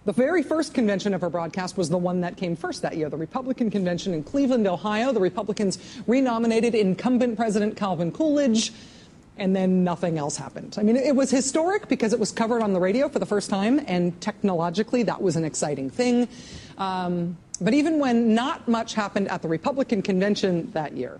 The very first convention of her broadcast was the one that came first that year, the Republican convention in Cleveland, Ohio. The Republicans renominated incumbent President Calvin Coolidge, and then nothing else happened. I mean, it was historic because it was covered on the radio for the first time, and technologically that was an exciting thing. But even when not much happened at the Republican convention that year,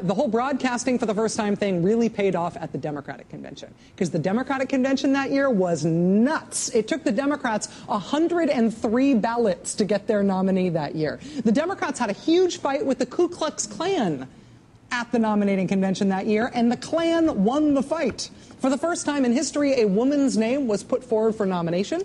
the whole broadcasting for the first time thing really paid off at the Democratic convention, because the Democratic convention that year was nuts. It took the Democrats 103 ballots to get their nominee that year. The Democrats had a huge fight with the Ku Klux Klan at the nominating convention that year, and the Klan won the fight. For the first time in history, a woman's name was put forward for nomination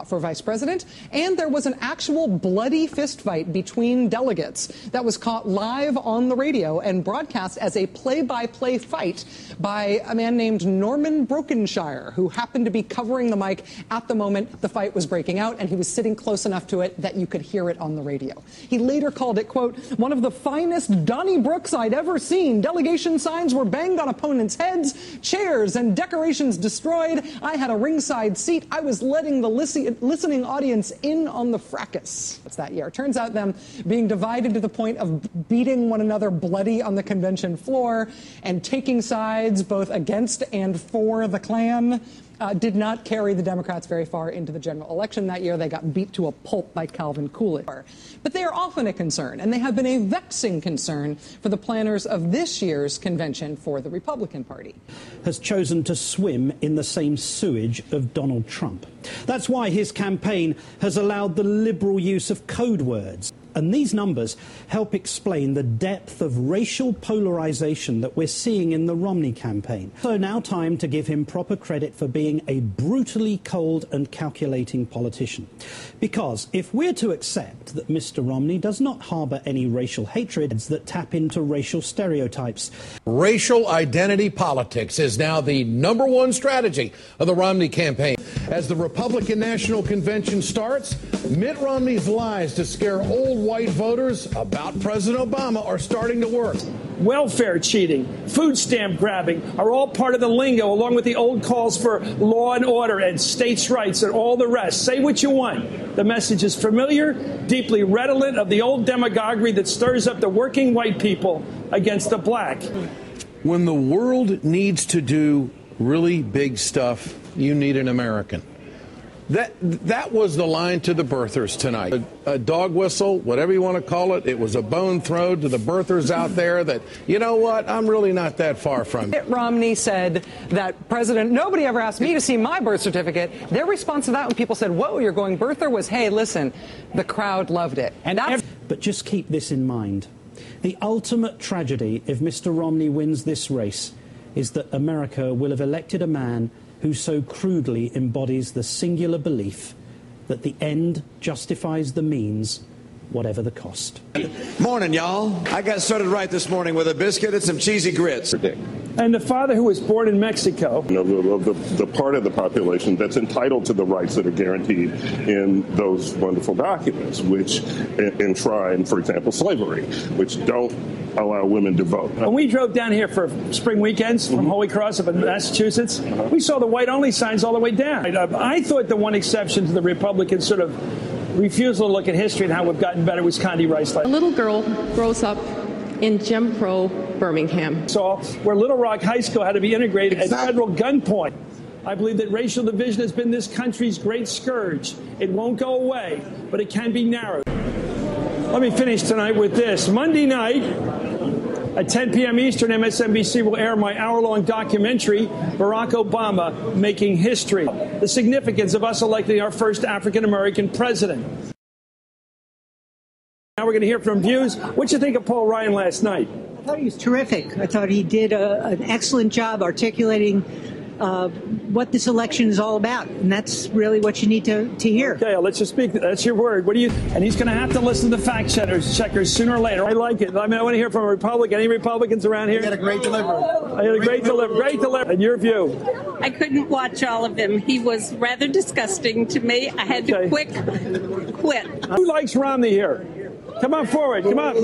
for vice president, and there was an actual bloody fistfight between delegates that was caught live on the radio and broadcast as a play-by-play fight by a man named Norman Brokenshire, who happened to be covering the mic at the moment the fight was breaking out, and he was sitting close enough to it that you could hear it on the radio. He later called it, quote, one of the finest Donnybrooks I'd ever seen. Delegation signs were banged on opponents' heads, chairs and decorations destroyed. I had a ringside seat. I was letting the listening audience in on the fracas. That's that year. Turns out them being divided to the point of beating one another bloody on the convention floor and taking sides both against and for the Klan did not carry the Democrats very far into the general election that year. They got beat to a pulp by Calvin Coolidge. But they are often a concern, and they have been a vexing concern for the planners of this year's convention for the Republican Party. Has chosen to swim in the same sewage of Donald Trump. That's why his campaign has allowed the liberal use of code words. And these numbers help explain the depth of racial polarization that we're seeing in the Romney campaign. So now time to give him proper credit for being a brutally cold and calculating politician. Because if we're to accept that Mr. Romney does not harbor any racial hatreds that tap into racial stereotypes. Racial identity politics is now the #1 strategy of the Romney campaign. As the Republican National Convention starts, Mitt Romney's lies to scare old white voters about President Obama are starting to work. Welfare cheating, food stamp grabbing are all part of the lingo, along with the old calls for law and order and states' rights and all the rest. Say what you want. The message is familiar, deeply redolent of the old demagoguery that stirs up the working white people against the black. When the world needs to do really big stuff, you need an American. That was the line to the birthers tonight. A dog whistle, whatever you want to call it. It was a bone thrown to the birthers out there that, you know what, I'm really not that far from you. Mitt Romney said that nobody ever asked me to see my birth certificate. Their response to that when people said, whoa, you're going birther, was, hey, listen, the crowd loved it. But just keep this in mind. The ultimate tragedy if Mr. Romney wins this race is that America will have elected a man who so crudely embodies the singular belief that the end justifies the means, whatever the cost. Morning, y'all. I got started right this morning with a biscuit and some cheesy grits. And the father who was born in Mexico. Of the part of the population that's entitled to the rights that are guaranteed in those wonderful documents, which enshrine, for example, slavery, which don't allow women to vote. When we drove down here for spring weekends from Holy Cross up in Massachusetts, we saw the white-only signs all the way down. I thought the one exception to the Republican sort of refusal to look at history and how we've gotten better was Condi Rice. A little girl grows up in Jim Crow, Birmingham. So where Little Rock High School had to be integrated at federal gunpoint. I believe that racial division has been this country's great scourge. It won't go away, but it can be narrowed. Let me finish tonight with this. Monday night at 10 p.m. Eastern, MSNBC will air my hour-long documentary, Barack Obama Making History, the significance of us electing our first African-American president. Now we're going to hear from Views. What'd you think of Paul Ryan last night? I thought he was terrific. I thought he did an excellent job articulating what this election is all about, and that's really what you need to hear. Okay, let's just speak. That's your word. What do you? And he's going to have to listen to the fact checkers sooner or later. I like it. I mean, I want to hear from a Republican. Any Republicans around here? You got a great delivery. I had a great delivery. And your view? I couldn't watch all of him. He was rather disgusting to me. I had to quit. Who likes Romney here? Come on forward. Come on.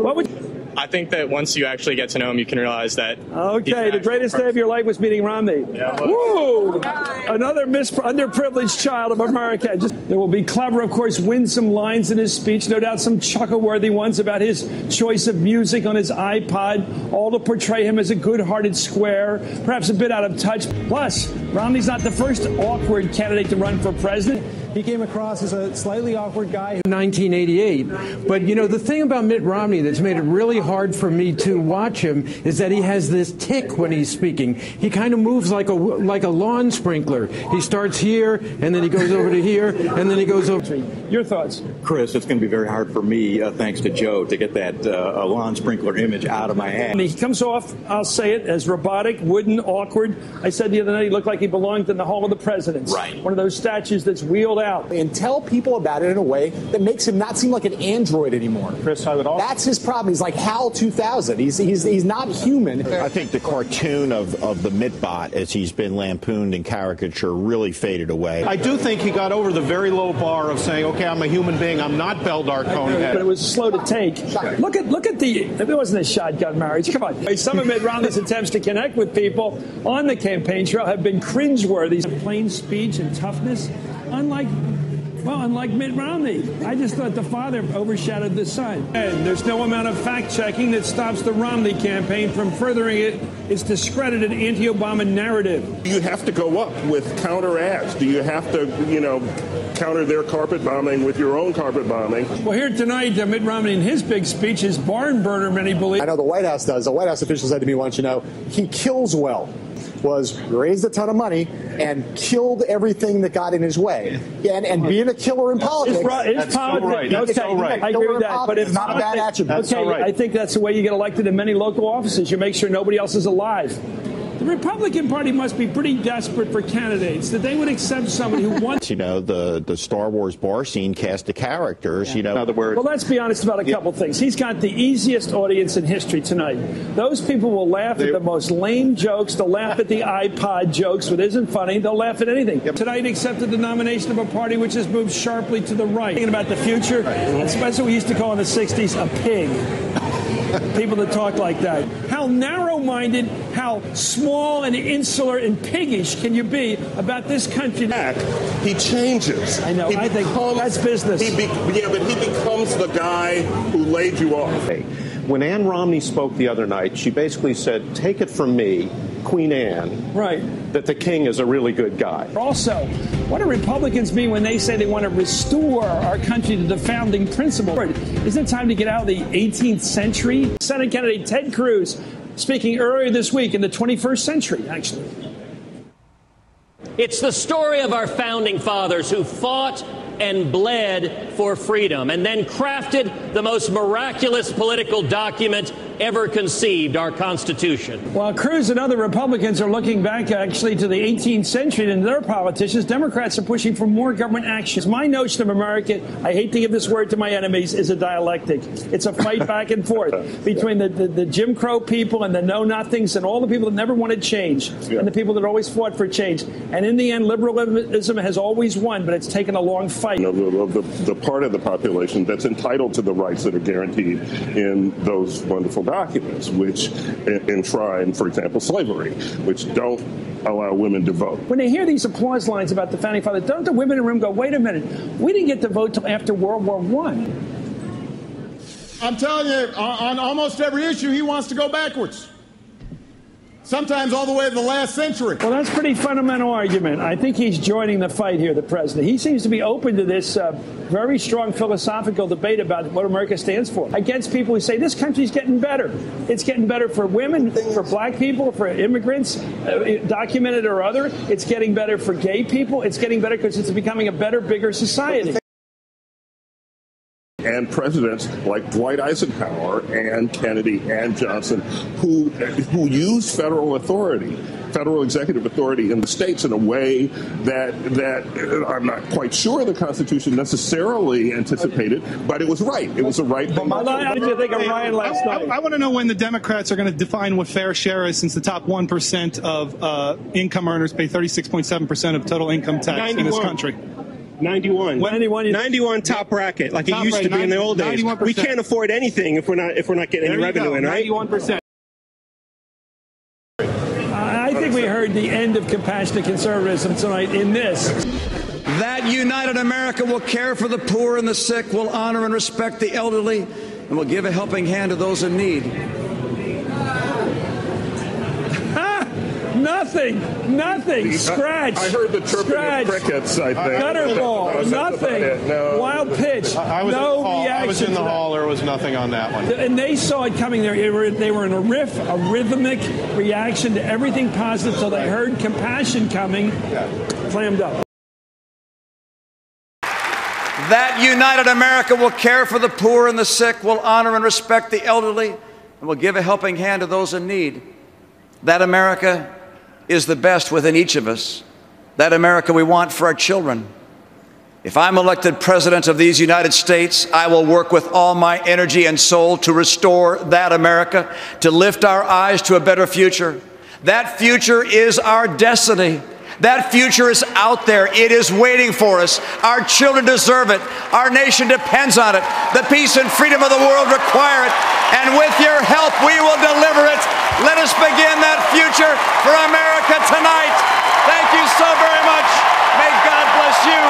What would? I think that once you actually get to know him, you can realize that. Okay, the greatest day of your life was meeting Romney. Yeah, woo! Another underprivileged child of America. There will be clever, of course, winsome lines in his speech, no doubt some chuckle-worthy ones about his choice of music on his iPod, all to portray him as a good-hearted square, perhaps a bit out of touch. Plus, Romney's not the first awkward candidate to run for president. He came across as a slightly awkward guy. 1988. But, you know, the thing about Mitt Romney that's made it really hard for me to watch him is that he has this tick when he's speaking. He kind of moves like a lawn sprinkler. He starts here, and then he goes over to here, and then he goes over. Your thoughts? Chris, it's going to be very hard for me, thanks to Joe, to get that lawn sprinkler image out of my head. He comes off, I'll say it, as robotic, wooden, awkward. I said the other night he looked like he belonged in the Hall of the Presidents. Right. One of those statues that's wheeled out. And tell people about it in a way that makes him not seem like an android anymore. Chris, I would also... That's his problem. He's like HAL 2000. He's not human. I think the cartoon of the Mitt-bot, as he's been lampooned in caricature, really faded away. I do think he got over the very low bar of saying, okay, I'm a human being, I'm not Beldar Conehead. But it was slow to take. Look at the, it wasn't a shotgun marriage. Come on. Some of Mitt Romney's attempts to connect with people on the campaign trail have been cringeworthy. Plain speech and toughness, unlike Mitt Romney. I just thought the father overshadowed the son. And there's no amount of fact-checking that stops the Romney campaign from furthering its discredited anti-Obama narrative. Do you have to go up with counter ads? Do you have to, counter their carpet bombing with your own carpet bombing? Well, here tonight, Mitt Romney, in his big speech, his barn burner, many believe. I know the White House does. The White House official said to me once, he kills well. Was raised a ton of money and killed everything that got in his way. And being a killer in politics. It's politics. That's so right. I agree with that. But it's not a bad attribute. Okay, I think that's the way you get elected in many local offices. You make sure nobody else is alive. The Republican Party must be pretty desperate for candidates that they would accept somebody who wants. The Star Wars bar scene cast of characters. In other words. Well, let's be honest about a couple things. He's got the easiest audience in history tonight. Those people will laugh at the most lame jokes. They'll laugh at the iPod jokes, which isn't funny. They'll laugh at anything. Tonight, he accepted the nomination of a party which has moved sharply to the right. Thinking about the future, that's what we used to call in the '60s a pig. People that talk like that. How narrow-minded, how small and insular and piggish can you be about this country? He changes. I know. I think that's business. But he becomes the guy who laid you off. When Ann Romney spoke the other night, she basically said, take it from me, Queen Anne, that the king is a really good guy. Also, what do Republicans mean when they say they want to restore our country to the founding principle? Isn't it time to get out of the 18th century? Senate candidate Ted Cruz speaking earlier this week in the 21st century, actually. It's the story of our founding fathers who fought and bled for freedom and then crafted the most miraculous political document ever conceived, our Constitution. While Cruz and other Republicans are looking back actually to the 18th century and their politicians, Democrats are pushing for more government actions. My notion of America, I hate to give this word to my enemies, is a dialectic. It's a fight back and forth between the Jim Crow people and the know-nothings and all the people that never wanted change and the people that always fought for change. And in the end, liberalism has always won, but it's taken a long fight. The part of the population that's entitled to the rights that are guaranteed in those wonderful documents, which enshrine, for example, slavery, which don't allow women to vote. When they hear these applause lines about the founding fathers, don't the women in the room go, wait a minute, we didn't get to vote till after World War I. I'm telling you, on almost every issue, he wants to go backwards. Sometimes all the way to the last century. Well, that's a pretty fundamental argument. I think he's joining the fight here, the president. He seems to be open to this very strong philosophical debate about what America stands for. Against people who say this country's getting better. It's getting better for women, for black people, for immigrants, documented or other. It's getting better for gay people. It's getting better because it's becoming a better, bigger society. And presidents like Dwight Eisenhower and Kennedy and Johnson who use federal authority, federal executive authority in the states in a way that I'm not quite sure the Constitution necessarily anticipated, but it was right. It was the right thing. How did you think of Ryan last night? I want to know when the Democrats are going to define what fair share is, since the top 1% of income earners pay 36.7% of total income tax in this country. 91. 91 top bracket, like top it used to be in the old days. 91%. We can't afford anything if we're not getting any revenue in, right? 91%. I think we heard the end of compassionate conservatism tonight in this. That united America will care for the poor and the sick, will honor and respect the elderly, and will give a helping hand to those in need. Nothing. Scratch. I heard the chirping of crickets, I think. Gutter ball. Nothing. No. Wild pitch. I was in the hall. There was nothing on that one. And they saw it coming. They were in a rhythmic reaction to everything positive. So they heard compassion coming. Clammed up. That united America will care for the poor and the sick, will honor and respect the elderly, and will give a helping hand to those in need. That America is the best within each of us. That America we want for our children. If I'm elected President of these United States, I will work with all my energy and soul to restore that America, to lift our eyes to a better future. That future is our destiny. That future is out there. It is waiting for us. Our children deserve it. Our nation depends on it. The peace and freedom of the world require it. And with your help, we will deliver it. Let us begin that future for America tonight. Thank you so very much. May God bless you.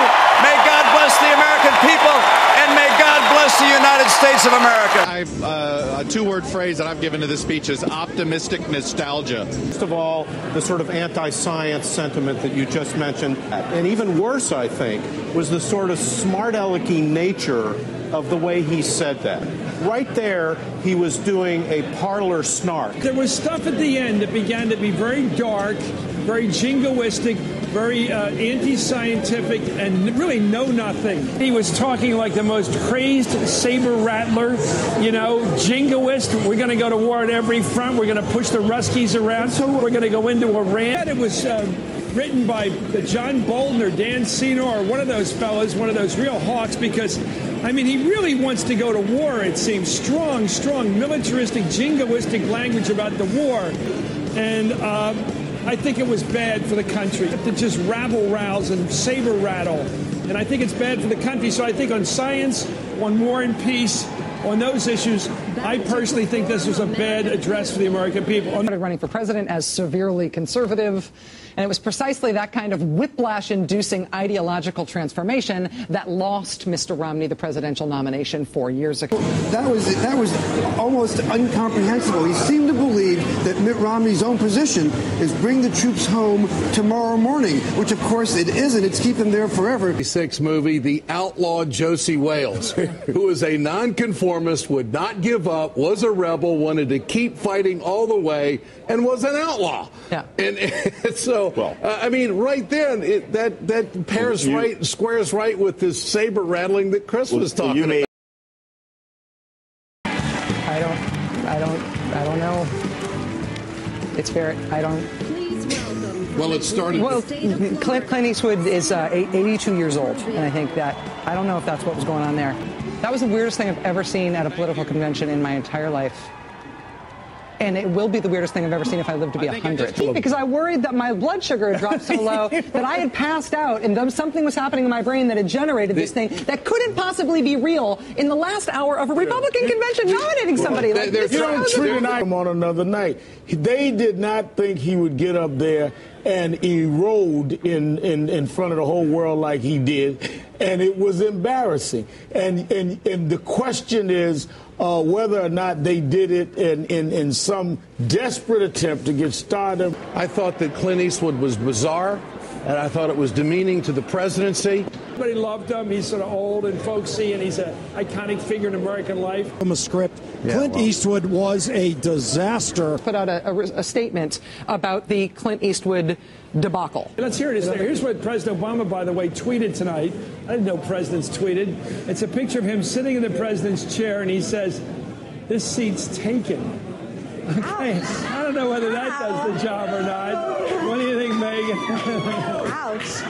May God bless the American people. And may God bless the United States of America. A two-word phrase that I've given to this speech is optimistic nostalgia. First of all, the sort of anti-science sentiment that you just mentioned. And even worse, I think, was the sort of smart-alecky nature of the way he said that. Right there, he was doing a parlor snark. There was stuff at the end that began to be very dark, very jingoistic, very anti-scientific, and really know-nothing. He was talking like the most crazed saber rattler, you know, jingoist. We're going to go to war at every front. We're going to push the Ruskies around. So we're going to go into Iran. It was written by John Bolton or Dan Senor or one of those fellas, one of those real hawks, because, I mean, he really wants to go to war, it seems. Strong, militaristic, jingoistic language about the war. And I think it was bad for the country to just rabble-rouse and saber-rattle. And I think it's bad for the country. So I think on science, on war and peace, on those issues, I personally think this was a bad address for the American people. Started running for president as severely conservative, and it was precisely that kind of whiplash-inducing ideological transformation that lost Mr. Romney the presidential nomination 4 years ago. That was almost incomprehensible. He seemed to believe that Mitt Romney's own position is bring the troops home tomorrow morning, which of course it isn't. It's keep them there forever. Movie, the outlaw Josie Wales, who was a nonconformist, would not give up, was a rebel, wanted to keep fighting all the way, and was an outlaw. Yeah. And so, I mean, right then, that pairs right, squares right with this saber rattling that Chris was talking about. I don't know. It's fair. I don't. Well, it started. Well, Clint Eastwood is 82 years old, and I think that I don't know if that's what was going on there. That was the weirdest thing I've ever seen at a political convention in my entire life. And it will be the weirdest thing I've ever seen if I live to be 100. Because I worried that my blood sugar had dropped so low that I had passed out and something was happening in my brain that had generated this thing that couldn't possibly be real in the last hour of a Republican convention nominating somebody. Like this. You don't treat him on another night. They did not think he would get up there and erode in front of the whole world like he did, and it was embarrassing. And the question is whether or not they did it in some desperate attempt to get started. I thought that Clint Eastwood was bizarre, and I thought it was demeaning to the presidency. Everybody loved him. He's sort of old and folksy, and he's an iconic figure in American life. From a script, Clint Eastwood was a disaster. Put out a statement about the Clint Eastwood debacle. Let's hear it. Here's what President Obama, by the way, tweeted tonight. I didn't know presidents tweeted. It's a picture of him sitting in the president's chair, and he says, "This seat's taken." Okay, I don't know whether that does the job or not. What do you think, Megan? Ouch.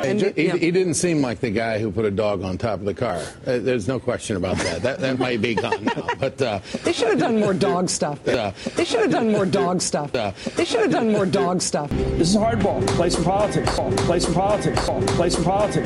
He didn't seem like the guy who put a dog on top of the car. There's no question about that. That might be gone now. But they should have done more dog stuff. They should have done more dog stuff. They should have done more dog stuff. This is hardball. Play some politics. Play some politics. Play some politics.